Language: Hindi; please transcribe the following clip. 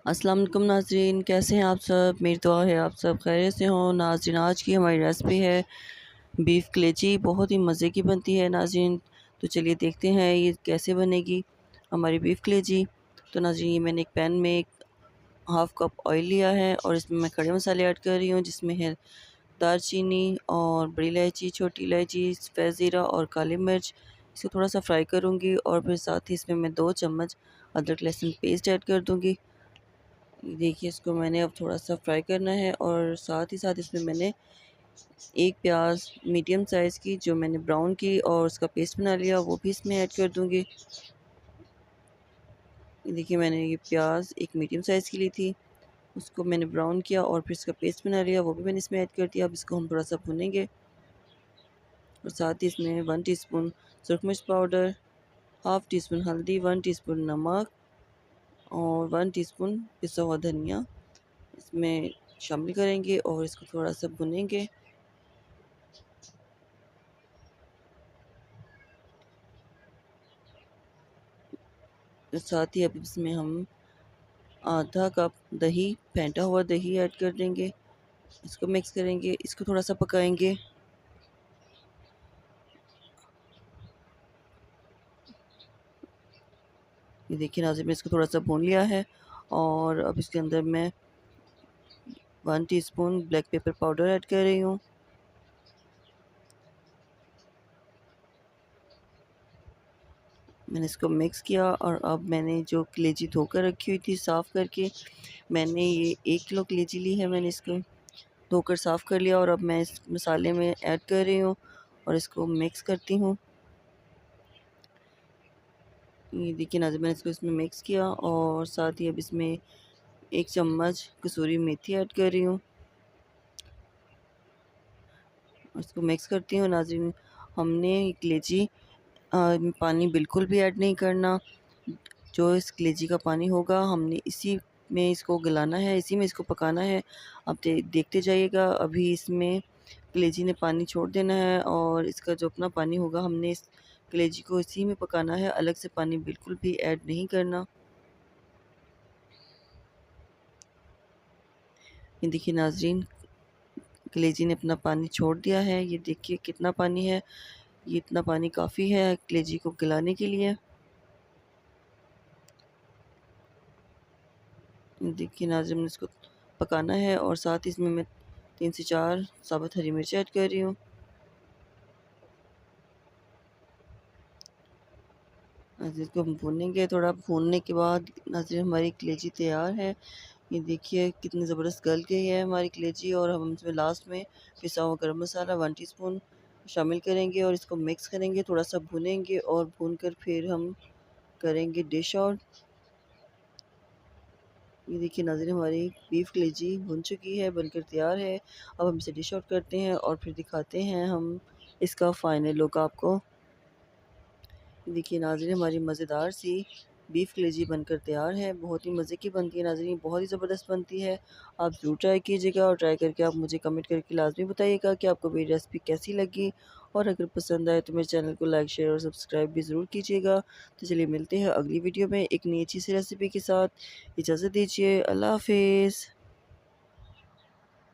अस्सलाम वालेकुम नाज़रीन, कैसे हैं आप सब। मेरी दुआ है आप सब खैरियत से हों। नाज़रीन, आज की हमारी रेसिपी है बीफ़ कलेजी। बहुत ही मज़े की बनती है नाज़रीन। तो चलिए देखते हैं ये कैसे बनेगी हमारी बीफ़ कलेजी। तो नाज़रीन, ये मैंने एक पैन में हाफ़ कप ऑयल लिया है और इसमें मैं खड़े मसाले ऐड कर रही हूँ, जिसमें है दालचीनी और बड़ी इलायची, छोटी इलायची, सफ़ेद ज़ीरा और काली मिर्च। इसको थोड़ा सा फ्राई करूँगी और फिर साथ ही इसमें मैं 2 चम्मच अदरक लहसुन पेस्ट ऐड कर दूँगी। देखिए, इसको मैंने अब थोड़ा-सा फ्राई करना है और साथ ही साथ इसमें मैंने एक प्याज़ मीडियम साइज़ की जो मैंने ब्राउन की और उसका पेस्ट बना लिया, वो भी इसमें ऐड कर दूँगी। देखिए, मैंने ये प्याज़ एक मीडियम साइज़ की ली थी, उसको मैंने ब्राउन किया और फिर इसका पेस्ट बना लिया, वो भी मैंने इसमें ऐड कर दिया। अब इसको हम थोड़ा-सा भूनेंगे और साथ ही इसमें 1 टीस्पून सुरख मिर्च पाउडर, हाफ़ टी स्पून हल्दी, 1 टीस्पून नमक और 1 टीस्पून पिसा हुआ धनिया इसमें शामिल करेंगे और इसको थोड़ा-सा भुनेंगे। साथ ही अब इसमें हम आधा कप दही, फेंटा हुआ दही ऐड कर देंगे। इसको मिक्स करेंगे, इसको थोड़ा-सा पकाएँगे। ये देखिए नाज़रीन, मैंने इसको थोड़ा-सा भून लिया है और अब इसके अंदर मैं 1 teaspoon black pepper powder add कर रही हूँ। मैंने इसको मिक्स किया और अब मैंने जो कलेजी धोकर रखी हुई थी साफ़ करके, मैंने ये 1 किलो कलेजी ली है, मैंने इसको धोकर साफ़ कर लिया और अब मैं इस मसाले में ऐड कर रही हूँ और इसको मिक्स करती हूँ। ये देखिए नाज़रीन, मैंने इसको इसमें मिक्स किया और साथ ही अब इसमें 1 चम्मच कसूरी मेथी ऐड कर रही हूँ। इसको मिक्स करती हूँ नाज़रीन। हमने कलेजी पानी बिल्कुल भी ऐड नहीं करना। जो इस कलेजी का पानी होगा हमने इसी में इसको गलाना है, इसी में इसको पकाना है। आप देखते जाइएगा, अभी इसमें कलेजी ने पानी छोड़ देना है और इसका जो अपना पानी होगा हमने इस कलेजी को इसी में पकाना है, अलग से पानी बिल्कुल भी ऐड नहीं करना। ये देखिए नाज़रीन, कलेजी ने अपना पानी छोड़ दिया है। ये देखिए कितना पानी है, ये इतना पानी काफ़ी है कलेजी को गलाने के लिए। देखिए नाज़रीन, इसको पकाना है और साथ ही इसमें मैं 3 से 4 साबुत हरी मिर्च ऐड कर रही हूँ। इसको हम भूनेंगे, थोड़ा भूनने के बाद नाज़रीन हमारी कलेजी तैयार है। ये देखिए कितनी ज़बरदस्त गल गई है हमारी कलेजी और हम इसमें लास्ट में पिसा हुआ गरम मसाला 1 टीस्पून शामिल करेंगे और इसको मिक्स करेंगे, थोड़ा-सा भूनेंगे और भूनकर फिर हम करेंगे डिश आउट। ये देखिए नाज़रीन, हमारी बीफ कलेजी भुन चुकी है, बनकर तैयार है। अब हम इसे डिश आउट करते हैं और फिर दिखाते हैं हम इसका फ़ाइनल लुक आपको। देखिए नाज़रीन, हमारी मज़ेदार सी बीफ कलेजी बनकर तैयार है। बहुत ही मज़े की बनती है नाज़रीन, बहुत ही ज़बरदस्त बनती है। आप ज़रूर ट्राई कीजिएगा और ट्राई करके आप मुझे कमेंट करके लाज़मी बताइएगा कि आपको मेरी रेसिपी कैसी लगी और अगर पसंद आए तो मेरे चैनल को लाइक, शेयर और सब्सक्राइब भी ज़रूर कीजिएगा। तो चलिए मिलते हैं अगली वीडियो में एक नई अच्छी सी रेसिपी के साथ। इजाज़त दीजिए, अल्लाह हाफ़िज़।